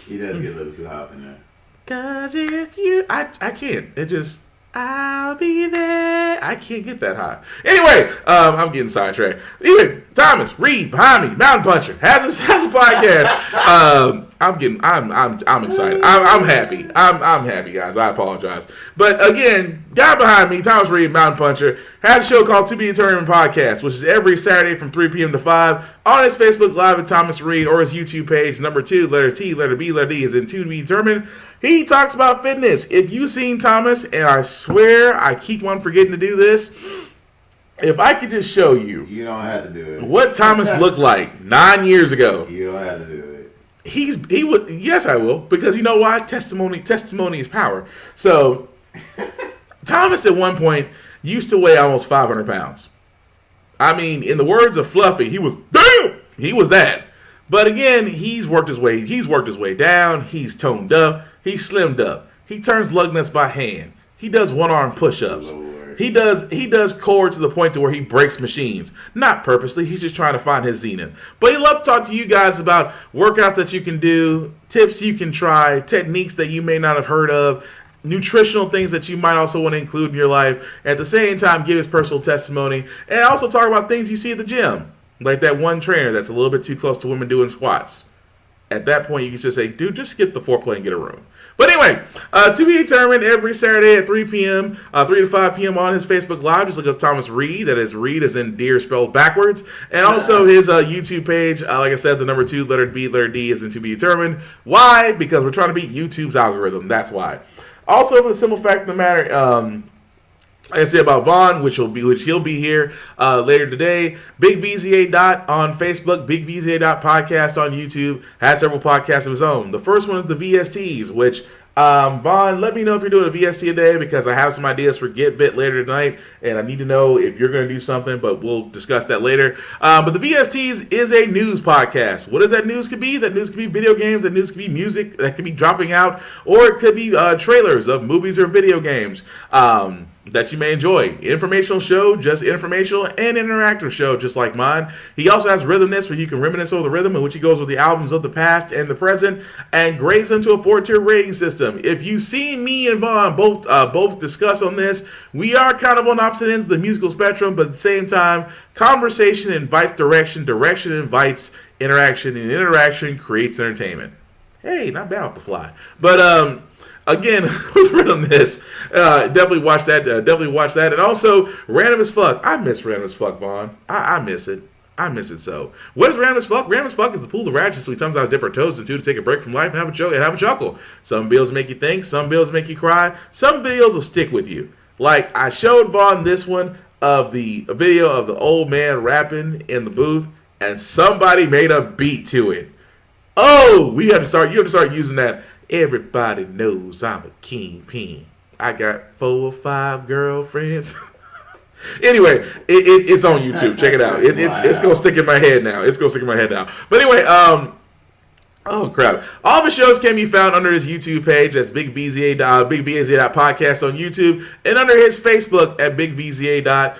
He does get a little too high up in there. Cause if you, I can't. It just, I'll be there. I can't get that high. Anyway, I'm getting sidetracked. Anyway, Thomas Reed behind me, Mountain Puncher, has a podcast. I'm excited. I'm happy. I'm happy, guys. I apologize. But again, guy behind me, Thomas Reed, Mountain Puncher, has a show called To Be Determined Podcast, which is every Saturday from 3 p.m. to 5 on his Facebook Live at Thomas Reed or his YouTube page, number 2, letter T, letter B, letter D is in To Be Determined. He talks about fitness. If you've seen Thomas, and I swear I keep on forgetting to do this, if I could just show you. You don't have to do it. What Thomas looked like 9 years ago. You don't have to do it. He would. Yes, I will, because you know why? Testimony is power. So Thomas at one point used to weigh almost 500 pounds. I mean, in the words of Fluffy, he was that. But again, he's worked his way down. He's toned up. He's slimmed up. He turns lug nuts by hand. He does one-arm push-ups. He does core to the point to where he breaks machines. Not purposely. He's just trying to find his zenith. But he loves to talk to you guys about workouts that you can do, tips you can try, techniques that you may not have heard of, nutritional things that you might also want to include in your life. At the same time, give his personal testimony, and also talk about things you see at the gym. Like that one trainer that's a little bit too close to women doing squats. At that point, you can just say, dude, just skip the foreplay and get a room. But anyway, To Be Determined every Saturday at 3 p.m., 3 to 5 p.m. on his Facebook Live. Just look up Thomas Reed. That is Reed as in deer spelled backwards. And also his YouTube page. Like I said, the number 2, letter B, letter D is in To Be Determined. Why? Because we're trying to beat YouTube's algorithm. That's why. Also, for the simple fact of the matter, like I said about Vaughn, which he'll be here later today. Big VZA Dot on Facebook, Big VZA Dot podcast on YouTube. Has several podcasts of his own. The first one is the VSTs, which Vaughn, let me know if you're doing a VST today, because I have some ideas for Get Bit later tonight, and I need to know if you're going to do something, but we'll discuss that later. But the VSTs is a news podcast. What does that news could be? That news could be video games. That news could be music that could be dropping out, or it could be trailers of movies or video games that you may enjoy. Informational show, just informational, and interactive show, just like mine. He also has Rhythmness, where you can reminisce over the rhythm, in which he goes with the albums of the past and the present, and grades them to a 4-tier rating system. If you've seen me and Vaughn both discuss on this, we are kind of on opposite ends of the musical spectrum, but at the same time, conversation invites direction, direction invites interaction, and interaction creates entertainment. Hey, not bad off the fly. But again, with Rhythmness, definitely watch that. And also, Random as Fuck. I miss Random as Fuck, Vaughn. I miss it. I miss it so. What is Random as Fuck? Random as Fuck is the pool of ratchets we sometimes dip our toes into to take a break from life and have a chuckle. Some videos make you think. Some videos make you cry. Some videos will stick with you. Like, I showed Vaughn this one of a video of the old man rapping in the booth, and somebody made a beat to it. Oh, you have to start using that. Everybody knows I'm a kingpin. I got 4 or 5 girlfriends. Anyway, it's on YouTube. Check it out. It's gonna stick in my head now. But anyway, oh crap! All the shows can be found under his YouTube page. That's Big VZA podcast on YouTube, and under his Facebook at Big VZA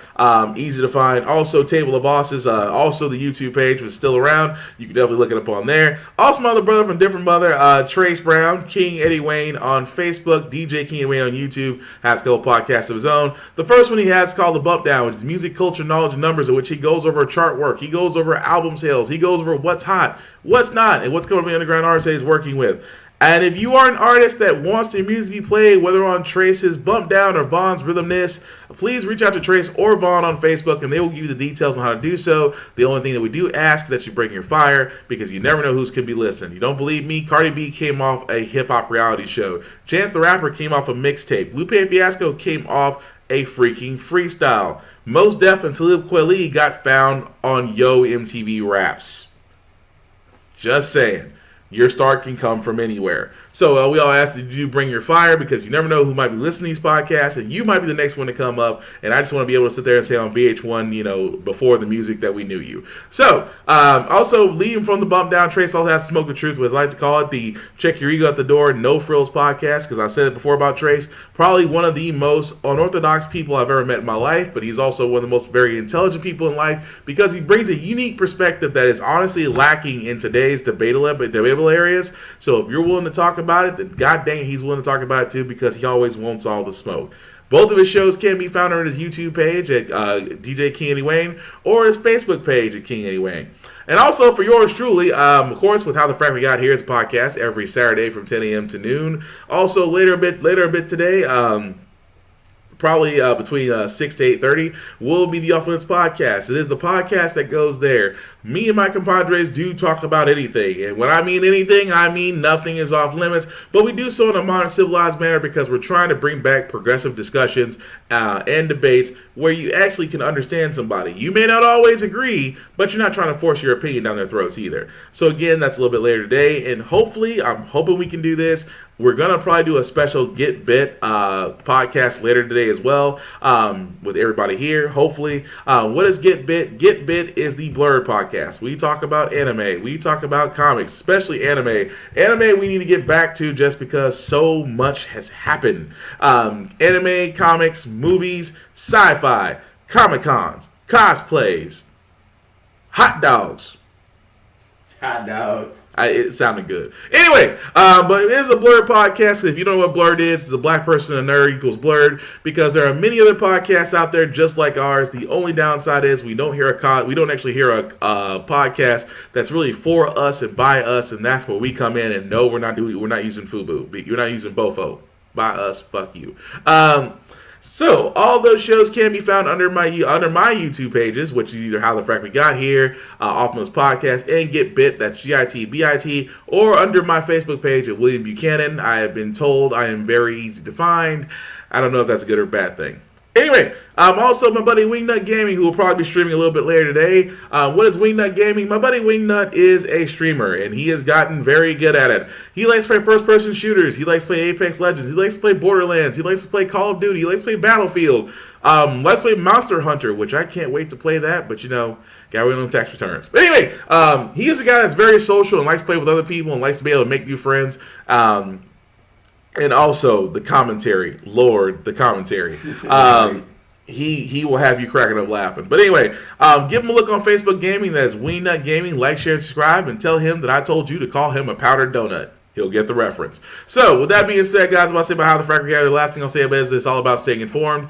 easy to find. Also, Table of Bosses. Also, the YouTube page was still around. You can definitely look it up on there. Also, my other brother from different mother, Trace Brown, King Eddie Wayne on Facebook, DJ King Eddie Wayne on YouTube. Has a couple podcasts of his own. The first one he has called The Bump Down, which is music, culture, knowledge, and numbers, in which he goes over chart work. He goes over album sales. He goes over what's hot, what's not, and what's coming to the underground artists that he's working with. And if you are an artist that wants your music to be played, whether on Trace's Bump Down or Vaughn's Rhythmness, please reach out to Trace or Vaughn on Facebook, and they will give you the details on how to do so. The only thing that we do ask is that you bring your fire, because you never know who's going to be listening. You don't believe me? Cardi B came off a hip-hop reality show. Chance the Rapper came off a mixtape. Lupe Fiasco came off a freaking freestyle. Mos Def and Talib Kweli got found on Yo MTV Raps. Just saying. Your star can come from anywhere. So we all ask that you bring your fire, because you never know who might be listening to these podcasts, and you might be the next one to come up. And I just want to be able to sit there and say on VH1, before the music that we knew you. So also leading from the Bump Down, Trace also has to smoke the truth, what I like to call it the Check Your Ego at the Door, No Frills podcast, because I said it before about Trace. Probably one of the most unorthodox people I've ever met in my life, but he's also one of the most very intelligent people in life, because he brings a unique perspective that is honestly lacking in today's debatable areas. So if you're willing to talk about it, then god dang it, he's willing to talk about it too, because he always wants all the smoke. Both of his shows can be found on his YouTube page at DJ King Eddie Wayne, or his Facebook page at King Eddie Wayne. And also for yours truly, of course, with How the Frack We Got Here is a podcast every Saturday from 10 a.m. to noon. Also later a bit today, probably between 6 to 8:30, will be the Off Limits podcast. It is the podcast that goes there. Me and my compadres do talk about anything. And when I mean anything, I mean nothing is off limits. But we do so in a modern, civilized manner, because we're trying to bring back progressive discussions and debates where you actually can understand somebody. You may not always agree, but you're not trying to force your opinion down their throats either. So again, that's a little bit later today. And hopefully, I'm hoping we can do this. We're going to probably do a special Get Bit podcast later today as well, with everybody here, hopefully. What is Get Bit? Get Bit is the Blurred podcast. We talk about anime. We talk about comics, especially anime. Anime we need to get back to, just because so much has happened. Anime, comics, movies, sci-fi, Comic-Cons, cosplays, hot dogs. Hot dogs. It sounded good. Anyway, but it is a Blurred podcast. If you don't know what Blurred is, it's a black person and a nerd equals Blurred, because there are many other podcasts out there just like ours. The only downside is we don't actually hear a podcast that's really for us and by us, and that's where we come in. And no, we're not using FUBU. You're not using BOFO. By us, fuck you. So all those shows can be found under my YouTube pages, which is either How the Frack We Got Here, Off Limits Podcast, and Get Bit, that's GITBIT, or under my Facebook page of William Buchanan. I have been told I am very easy to find. I don't know if that's a good or bad thing. Anyway, also my buddy Wingnut Gaming, who will probably be streaming a little bit later today. What is Wingnut Gaming? My buddy Wingnut is a streamer, and he has gotten very good at it. He likes to play first-person shooters. He likes to play Apex Legends. He likes to play Borderlands. He likes to play Call of Duty. He likes to play Battlefield. Let's play Monster Hunter, which I can't wait to play that, but gotta wait on tax returns. But anyway, he is a guy that's very social and likes to play with other people and likes to be able to make new friends. And also the commentary, Lord, the commentary. He will have you cracking up laughing. But anyway, give him a look on Facebook Gaming. That is Wingnut Gaming. Like, share, and subscribe, and tell him that I told you to call him a powdered donut. He'll get the reference. So, with that being said, guys, what I say about How the Frack We Got Here, the last thing I'll say about it is it's all about staying informed.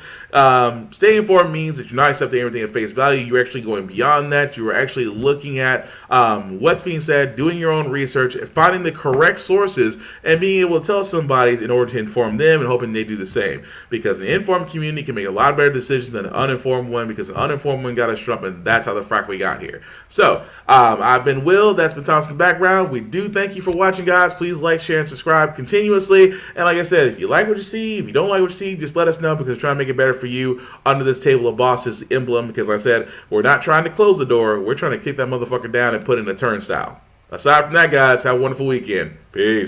Staying informed means that you're not accepting everything at face value. You're actually going beyond that. You are actually looking at what's being said, doing your own research, finding the correct sources, and being able to tell somebody in order to inform them, and hoping they do the same. Because the informed community can make a lot better decisions than an uninformed one, because the uninformed one got us Trump, and that's how the frack we got here. So, I've been Will. That's been Thomas in the background. We do thank you for watching, guys. Please like, share, and subscribe continuously. And like I said, if you like what you see, if you don't like what you see, just let us know, because we're trying to make it better for you under this table of bosses emblem. Because like I said, we're not trying to close the door. We're trying to kick that motherfucker down and put in a turnstile. Aside from that, guys, have a wonderful weekend. Peace.